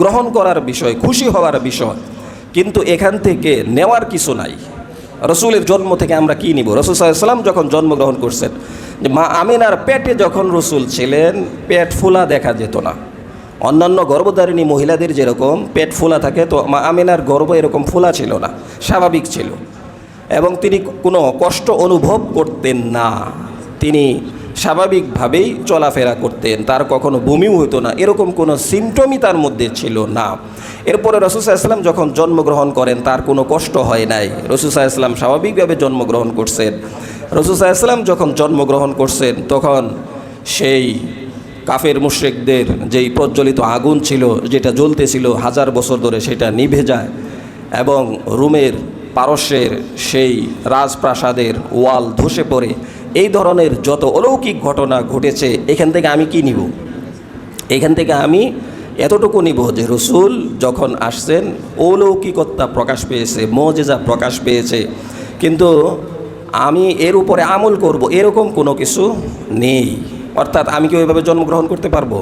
গ্রহণ করার বিষয়, খুশি হওয়ার বিষয়। কিন্তু এখান থেকে নেওয়ার কিছু নাই। রসুলের জন্ম থেকে আমরা কী নিব? রসুল সাল্লাল্লাহু আলাইহি ওয়াসাল্লাম যখন জন্মগ্রহণ করছেন, যে মা আমিনার পেটে যখন রসুল ছিলেন পেট ফোলা দেখা যেত না। অন্যান্য গর্ভধারিণী মহিলাদের যেরকম পেট ফোলা থাকে, তো মা আমিনার গর্ভ এরকম ফোলা ছিল না, স্বাভাবিক ছিল। এবং তিনি কোনো কষ্ট অনুভব করতেন না, তিনি স্বাভাবিকভাবেই চলাফেরা করতেন, তার কখনো বমিও হতো না, এরকম কোনো সিমটমই তার মধ্যে ছিল না। এরপরে রাসূল সাল্লাল্লাহু আলাইহি ওয়াসাল্লাম যখন জন্মগ্রহণ করেন তার কোনো কষ্ট হয় নাই, রাসূল সাল্লাল্লাহু আলাইহি ওয়াসাল্লাম স্বাভাবিকভাবে জন্মগ্রহণ করছেন। রাসূল সাল্লাল্লাহু আলাইহি ওয়াসাল্লাম যখন জন্মগ্রহণ করছেন তখন সেই কাফের মুশরিকদের যেই প্রজ্বলিত আগুন ছিল, যেটা জ্বলতেছিল 1000 বছর ধরে, সেটা নিভে যায় এবং রোমের পারস্যের সেই রাজপ্রাসাদের ওয়াল ধসে পড়ে। এই ধরনের যত অলৌকিক ঘটনা ঘটেছে, এখান থেকে আমি কি নিব? এখান থেকে আমি এতটুকু নিব যে রসুল যখন আসছেন অলৌকিকতা প্রকাশ পেয়েছে, মুজিজা প্রকাশ পেয়েছে, কিন্তু আমি এর উপরে আমল করব এরকম কোনো কিছু নেই। অর্থাৎ আমি কি ওইভাবে জন্মগ্রহণ করতে পারবো?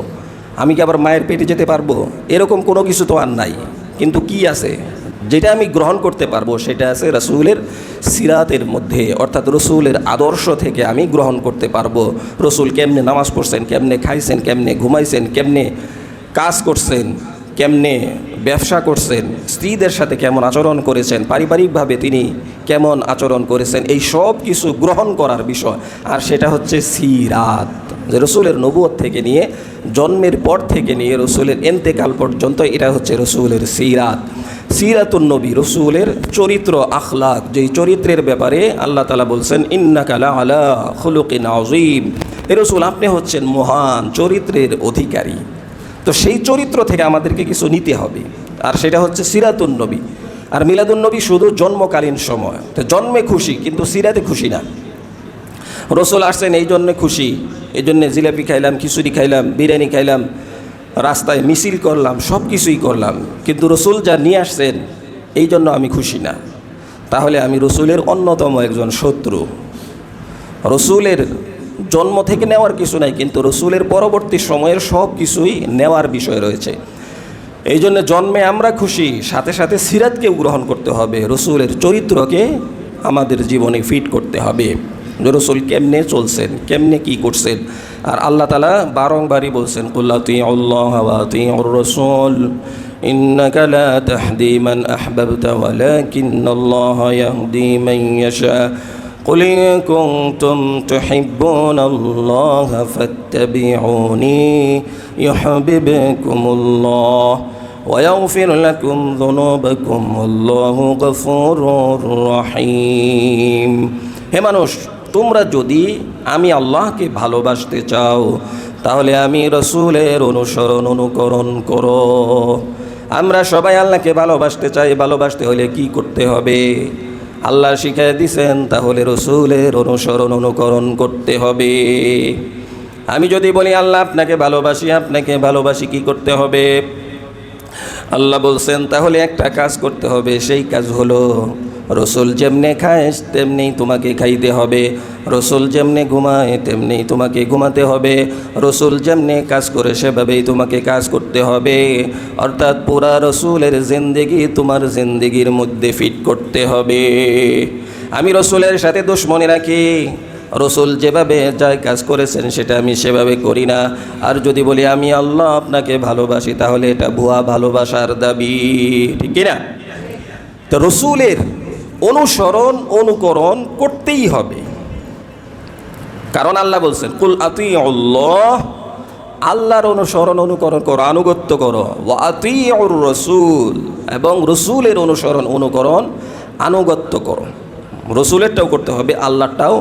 আমি কি আবার মায়ের পেটে যেতে পারবো? এরকম কোনো কিছু তো আর নাই। কিন্তু কি আছে যেটা আমি গ্রহণ করতে পারবো? সেটা আছে রসুলের সিরাতের মধ্যে, অর্থাৎ রসুলের আদর্শ থেকে আমি গ্রহণ করতে পারবো। রসুল কেমনে নামাজ পড়ছেন, কেমনে খাইছেন, কেমনে ঘুমাইছেন, কেমনে কাজ করছেন, কেমনে ব্যবসা করছেন, স্ত্রীদের সাথে কেমন আচরণ করেছেন, পারিবারিকভাবে তিনি কেমন আচরণ করেছেন, এই সব কিছু গ্রহণ করার বিষয়। আর সেটা হচ্ছে সিরাত, যে রসুলের নবুয়ত থেকে নিয়ে, জন্মের পর থেকে নিয়ে রসুলের ইন্তেকাল পর্যন্ত, এটা হচ্ছে রসুলের সিরাত। সিরাতুন নবী, রসুলের চরিত্র, আখলাক, যেই চরিত্রের ব্যাপারে আল্লাহ তাআলা বলছেন ইন্নাকা লাআলা খুলুকিন আযীম, এ রসুল আপনি হচ্ছেন মহান চরিত্রের অধিকারী। তো সেই চরিত্র থেকে আমাদেরকে কিছু নিতে হবে, আর সেটা হচ্ছে সিরাতুন নবী। আর মিলাদুন নবী শুধু জন্মকালীন সময়, তো জন্মে খুশি কিন্তু সিরাতে খুশি না। রসুল আসছেন এই জন্যে খুশি, এই জন্যে জিলাপি খাইলাম, খিচুড়ি খাইলাম, বিরিয়ানি খাইলাম, রাস্তায় মিছিল করলাম, সব কিছুই করলাম, কিন্তু রসুল যা নিয়ে আসছেন এই জন্য আমি খুশি না। তাহলে আমি রসুলের অন্যতম একজন শত্রু। রসুলের জন্ম থেকে নেওয়ার কিছু নাই, কিন্তু রসুলের পরবর্তী সময়ের সব কিছুই নেওয়ার বিষয় রয়েছে। এই জন্য জন্মে আমরা খুশি, সাথে সাথে সিরাতকেও গ্রহণ করতে হবে, রসুলের চরিত্রকে আমাদের জীবনে ফিট করতে হবে, যে রসুল কেমনে চলছেন, কেমনে কি করছেন। আর আল্লাহ তাআলা বারংবারই বলছেন কুল আতিউল্লাহ ওয়া আতিউর রাসূল ইন্নাকা লা তাহদি মান আহবাবতা ওয়ালাকিন্নাল্লাহা ইয়াহদি মান ইয়াশা قل إن كنتم تحبون الله فاتبعوني يحببكم الله ويغفر لكم ذنوبكم والله غفور رحيم। হে মানুষ, তোমরা যদি আমি আল্লাহকে ভালোবাসতে চাও তাহলে আমি রসুলের অনুসরণ অনুকরণ করো। আমরা সবাই আল্লাহকে ভালোবাসতে চাই। ভালোবাসতে হলে কি করতে হবে? আল্লাহ শিখিয়ে দিয়েছেন, তাহলে রসুলের অনুসরণ অনুকরণ করতে হবে। আমি যদি বলি আল্লাহ আপনাকে ভালোবাসি কি করতে হবে? আল্লাহ বলছেন তাহলে একটা কাজ করতে হবে, সেই কাজ হলো রসুল যেমনে খায় তেমনি তোমাকে খাইতে হবে, রসুল যেমনে ঘুমায় তেমনি তোমাকে ঘুমাতে হবে, রসুল যেমনে কাজ করে সেভাবেই তোমাকে কাজ করতে হবে। অর্থাৎ পুরা রসুলের জিন্দেগি তোমার জিন্দেগির মধ্যে ফিট করতে হবে। আমি রসুলের সাথে দুশ্মনী রাখি, রসুল যেভাবে যাই কাজ করেছেন সেটা আমি সেভাবে করি না, আর যদি বলি আমি আল্লাহ আপনাকে ভালোবাসি, তাহলে এটা ভুয়া ভালোবাসার দাবি, ঠিক কিনা? তো রসুলের অনুসরণ অনুকরণ করতেই হবে, কারণ আল্লাহ বলছেন কুল আতিউল্লাহ, আল্লাহর অনুসরণ অনুকরণ করো, আনুগত্য করো, ওয়া আতিউর রসুল, এবং রসুলের অনুসরণ অনুকরণ আনুগত্য করো। রসুলেরটাও করতে হবে, আল্লাহরটাও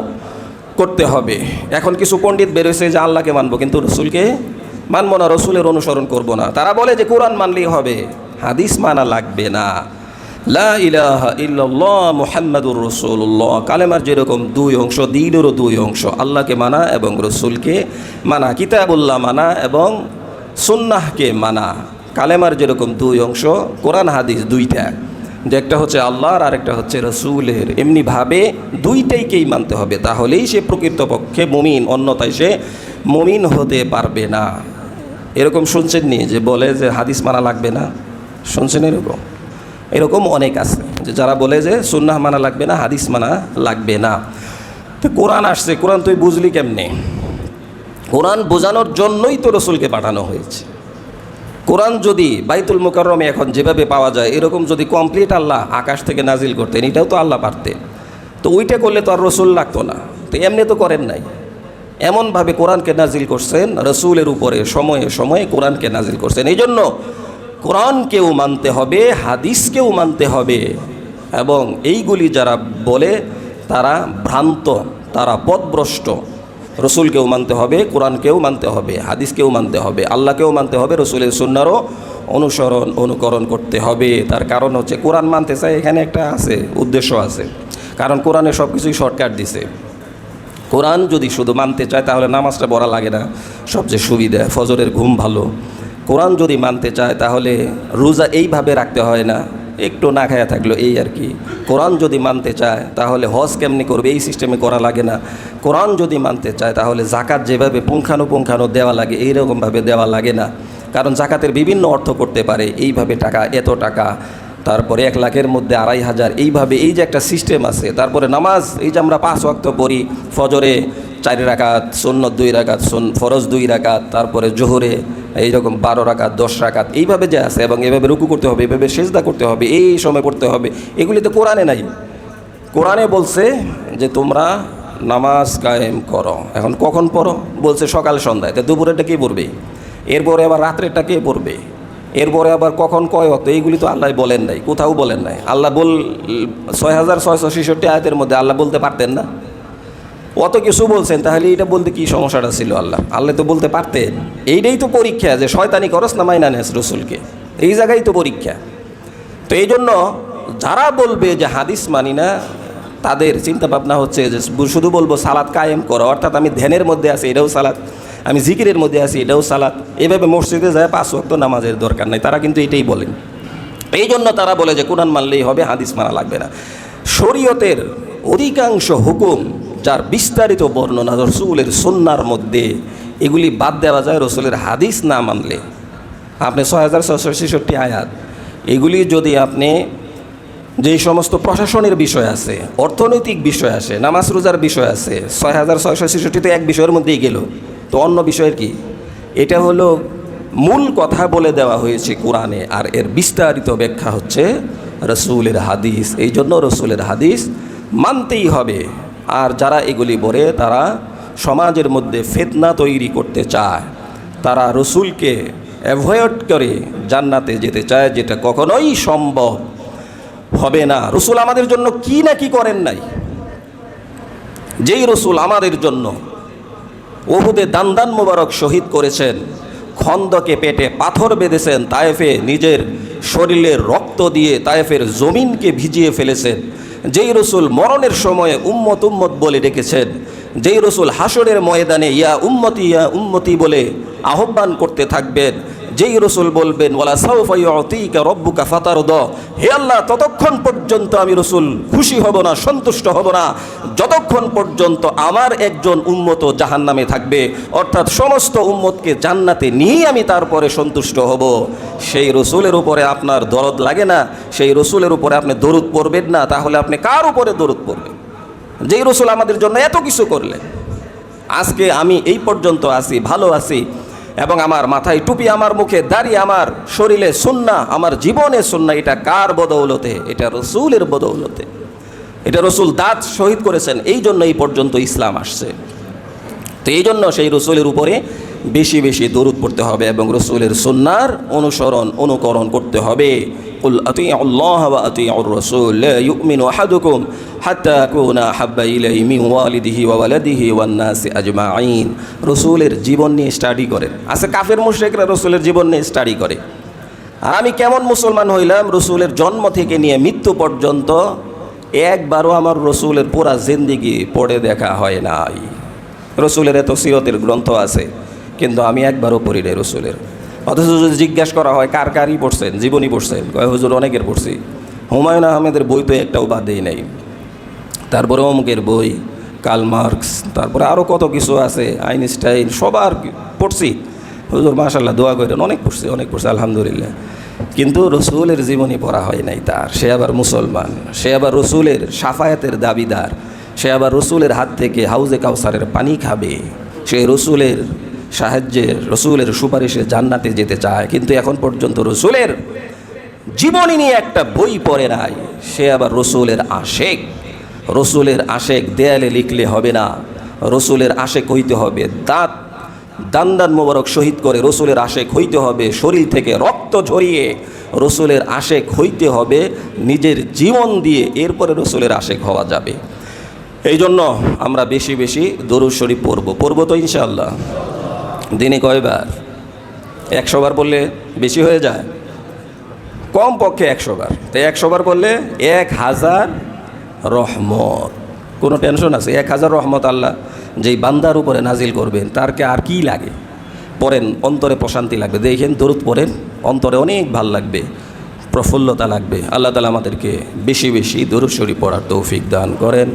করতে হবে। এখন কিছু পণ্ডিত বেরোয়েছে যে আল্লাহকে মানবো কিন্তু রসুলকে মানবো না, রসুলের অনুসরণ করব না। তারা বলে যে কোরআন মানলেই হবে, হাদিস মানা লাগবে না। লা ইলাহা ইল্লাল্লাহ মুহাম্মাদুর রাসূলুল্লাহ, কালেমার যেরকম দুই অংশ, দ্বীনেরও দুই অংশ, আল্লাহকে মানা এবং রসুলকে মানা, কিতাবুল্লাহ মানা এবং সুন্নাহকে মানা। কালেমার যেরকম দুই অংশ, কোরআন হাদিস দুইটা, যে একটা হচ্ছে আল্লাহর আর একটা হচ্ছে রসুলের, এমনিভাবে দুইটাইকেই মানতে হবে, তাহলেই সে প্রকৃতপক্ষে মুমিন, অন্যথায় সে মুমিন হতে পারবে না। এরকম শুনছেন নি যে বলে যে হাদিস মানা লাগবে না? শুনছেন এরকম অনেক আছে যে যারা বলে যে সুন্নাহ মানা লাগবে না, হাদিস মানা লাগবে না। তো কোরআন আসছে, কোরআন তুই বুঝলি কেমনে? কোরআন বোঝানোর জন্যই তো রসুলকে পাঠানো হয়েছে। কোরআন যদি বাইতুল মুকাররমে এখন যেভাবে পাওয়া যায় এরকম যদি কমপ্লিট আল্লাহ আকাশ থেকে নাজিল করতেন, এটাও তো আল্লাহ পারতেন, তো ওইটা করলে তো আর রসুল লাগতো না। তো এমনি তো করেন নাই, এমনভাবে কোরআনকে নাজিল করছেন, রসুলের উপরে সময়ে সময়ে কোরআনকে নাজিল করছেন। এই জন্য কোরআনকেও মানতে হবে, হাদিসকেও মানতে হবে, এবং এইগুলি যারা বলে তারা ভ্রান্ত, তারা পথভ্রষ্ট। রসুলকেও মানতে হবে, কোরআনকেও মানতে হবে, হাদিসকেও মানতে হবে, আল্লাহকেও মানতে হবে, রসুলের সুন্নাহরও অনুসরণ অনুকরণ করতে হবে। তার কারণ হচ্ছে কোরআন মানতে চায়, এখানে একটা আছে, উদ্দেশ্য আছে। কারণ কোরআনে সব কিছুই শর্টকাট দিছে। কোরআন যদি শুধু মানতে চায় তাহলে নামাজটা পড়া লাগে না, সবচেয়ে সুবিধা, ফজরের ঘুম ভালো। কোরআন যদি মানতে চায় তাহলে রোজা এইভাবে রাখতে হয় না, একটু না খায়া থাকলো, এই আর কি। কোরআন যদি মানতে চায় তাহলে হজ কেমনি করবে, এই সিস্টেমে করা লাগে না। কোরআন যদি মানতে চায় তাহলে জাকাত যেভাবে পুঙ্খানুপুঙ্খানু দেওয়া লাগে এইরকমভাবে দেওয়া লাগে না, কারণ জাকাতের বিভিন্ন অর্থ করতে পারে, এইভাবে টাকা এত টাকা, তারপরে 1 লাখের মধ্যে 2,500, এইভাবে এই যে একটা সিস্টেম আছে। তারপরে নামাজ, এই যে আমরা 5 ওয়াক্ত পড়ি, ফজরে 4 রাকাত, সুন্নত 2 রাকাত, ফরজ 2 রাকাত, তারপরে জোহরে এইরকম 12 রাকাত, 10 রাকাত, এইভাবে যে আছে, এবং এভাবে রুকু করতে হবে, এভাবে সেজদা করতে হবে, এই সময় করতে হবে, এগুলি তো কোরআনে নাই। কোরআনে বলছে যে তোমরা নামাজ কায়েম করো। এখন কখন পড়ো বলছে? সকাল সন্ধ্যায়। তো দুপুরেরটা কে পড়বে? এরপরে আবার রাত্রেরটা কে পড়বে? এরপরে আবার কখন কয় ওয়াক্ত? এইগুলি তো আল্লাহ বলেন নাই, কোথাও বলেন নাই। আল্লাহ 6666 আয়াতের মধ্যে আল্লাহ বলতে পারতেন না? অত কিছু বলছেন, তাহলে এটা বলতে কি সমস্যাটা ছিল? আল্লাহ তো বলতে পারতেন। এইটাই তো পরীক্ষা, যে শয়তানি করস না মাইনা নেস রসুলকে, এই জায়গায় তো পরীক্ষা। তো এই জন্য যারা বলবে যে হাদিস মানি না, তাদের চিন্তা ভাবনা হচ্ছে যে শুধু বলবো সালাত কায়েম করো, অর্থাৎ আমি ধ্যানের মধ্যে আছি এটাও সালাত, আমি জিকিরের মধ্যে আছি এটাও সালাত, এভাবে মসজিদে যায় 5 ওয়াক্ত নামাজের দরকার নাই। তারা কিন্তু এটাই বলেন। এই জন্য তারা বলে যে কোরআন মানলেই হবে, হাদিস মানা লাগবে না। শরীয়তের অধিকাংশ হুকুম যার বিস্তারিত বর্ণনা রসুলের সুন্নাহর মধ্যে, এগুলি বাদ দেওয়া যায় রসুলের হাদিস না মানলে। আপনি 6666 আয়াত, এগুলি যদি আপনি যেই সমস্ত প্রশাসনের বিষয় আছে, অর্থনৈতিক বিষয় আছে, নামাজ রোজার বিষয় আছে, 6666 তো এক বিষয়ের মধ্যেই গেল, তো অন্য বিষয়ের কি? এটা হলো মূল কথা বলে দেওয়া হয়েছে কোরআনে, আর এর বিস্তারিত ব্যাখ্যা হচ্ছে রসুলের হাদিস। এই জন্য রসুলের হাদিস মানতেই হবে। আর যারা এগুলি বলে তারা সমাজের মধ্যে ফিতনা তৈরি করতে চায়, তারা রসুলকে অ্যাভয়েড করে জান্নাতে যেতে চায়, যেটা কখনোই সম্ভব হবে না। রসুল আমাদের জন্য কি না কি করেন নাই। যেই রসুল আমাদের জন্য উহুদে দান মোবারক শহীদ করেছেন, খন্দকে পেটে পাথর বেঁধেছেন, তায়েফে নিজের শরীরের রক্ত দিয়ে তায়েফের জমিনকে ভিজিয়ে ফেলেছেন, যেই রসুল মরণের সময়ে উম্মত উম্মত বলে ডেকেছেন, যেই রসুল হাসরের ময়দানে ইয়া উম্মতি বলে আহ্বান করতে থাকবেন, যেই রসুল বলবেন ওয়ালা সাউফা ইউতিকা রব্বুকা ফাতারদা, হে আল্লাহ ততক্ষণ পর্যন্ত আমি রসুল খুশি হব না, সন্তুষ্ট হব না যতক্ষণ পর্যন্ত আমার একজন উম্মত জাহান্নামে থাকবে, অর্থাৎ সমস্ত উম্মতকে জান্নাতে নিয়ে আমি তারপরে সন্তুষ্ট হব। সেই রসুলের উপরে আপনার দরদ লাগে না, সেই রসুলের উপরে আপনি দরুদ পড়বেন না, তাহলে আপনি কার উপরে দরুদ পড়বেন? যেই রসুল আমাদের জন্য এত কিছু করলেন। আজকে আমি এই পর্যন্ত আছি, ভালো আছি, এবং আমার মাথায় টুপি, আমার মুখে দাড়ি, আমার শরীরে সুন্নাহ, আমার জীবনে সুন্নাহ। এটা কার বদৌলতে? এটা রসুলের বদৌলতে। এটা রসুল দাঁত শহীদ করেছেন, এই জন্য এই পর্যন্ত ইসলাম আসছে। তো এই জন্য সেই রসুলের উপরে বেশি বেশি দরুদ পড়তে হবে এবং রসুলের সুন্নাহর অনুকরণ করতে হবে। কুল আতিউল্লাহ ওয়া আতিউর রাসূল লা ইউমিনু আহাদুকুম হাত্তা আকুনা আহাব্বা ইলাইহি মিন ওয়ালিদিহি ওয়া ওয়ালাদিহি ওয়ান নাসি আজমাইন। রসুলের জীবন নিয়ে স্টাডি করেন। আছে কাফের মুশরিকরা রসুলের জীবন নিয়ে স্টাডি করে। আর আমি কেমন মুসলমান হইলাম? রসুলের জন্ম থেকে নিয়ে মৃত্যু পর্যন্ত একবারও আমার রসুলের পুরা জিন্দিগি পড়ে দেখা হয় নাই। রসুলের এত সিরতের গ্রন্থ আছে, কিন্তু আমি একবারও পড়ি নাই রসুলের। অথচ যদি জিজ্ঞাসা করা হয় কার কারই পড়ছেন, জীবনী পড়ছেন, কয় হুজুর অনেকের পড়ছি। হুমায়ুন আহমেদের বই তো একটাও বাদ দেই নাই। তারপরে অমুকের বই, কার্ল মার্কস, তারপরে আরও কত কিছু আছে, আইনস্টাইন, সবার পড়ছি। হুজুর মাশাআল্লাহ দোয়া করেন, অনেক পড়ছি আলহামদুলিল্লাহ। কিন্তু রসুলের জীবনী পড়া হয় নাই তার। সে আবার মুসলমান, সে আবার রসুলের শাফায়াতের দাবিদার, সে আবার রসুলের হাত থেকে হাউজে কাউসারের পানি খাবে, সে রসুলের সাহায্যে, রসুলের সুপারিশে জান্নাতে যেতে চায়, কিন্তু এখন পর্যন্ত রসুলের জীবনী নিয়ে একটা বই পড়ে নাই। সে আবার রসুলের আশেক। রসুলের আশেক দেয়ালে লিখলে হবে না, রসুলের আশেক হইতে হবে দান মোবারক শহীদ করে রসুলের আশেক হইতে হবে, শরীর থেকে রক্ত ঝরিয়ে রসুলের আশেক হইতে হবে নিজের জীবন দিয়ে, এরপরে রসুলের আশেক হওয়া যাবে। এই জন্য আমরা বেশি বেশি দরুদ শরীফ পড়ব তো ইনশাআল্লাহ। দিনে কয়বার? 100 বার বললে বেশি হয়ে যায়, কম পক্ষে 100 বার। তাই 100 বার বললে 1000 রহমত। কোনো টেনশন আছে? 1000 রহমত আল্লাহ যেই বান্দার উপরে নাজিল করবেন, তারকে আর কি লাগে? পড়েন, অন্তরে প্রশান্তি লাগবে। দেখেন দরুদ পড়েন, অন্তরে অনেক ভাল লাগবে, প্রফুল্লতা লাগবে। আল্লাহ তাআলা আমাদেরকে বেশি বেশি দরুদ শরীফ পড়ার তৌফিক দান করেন।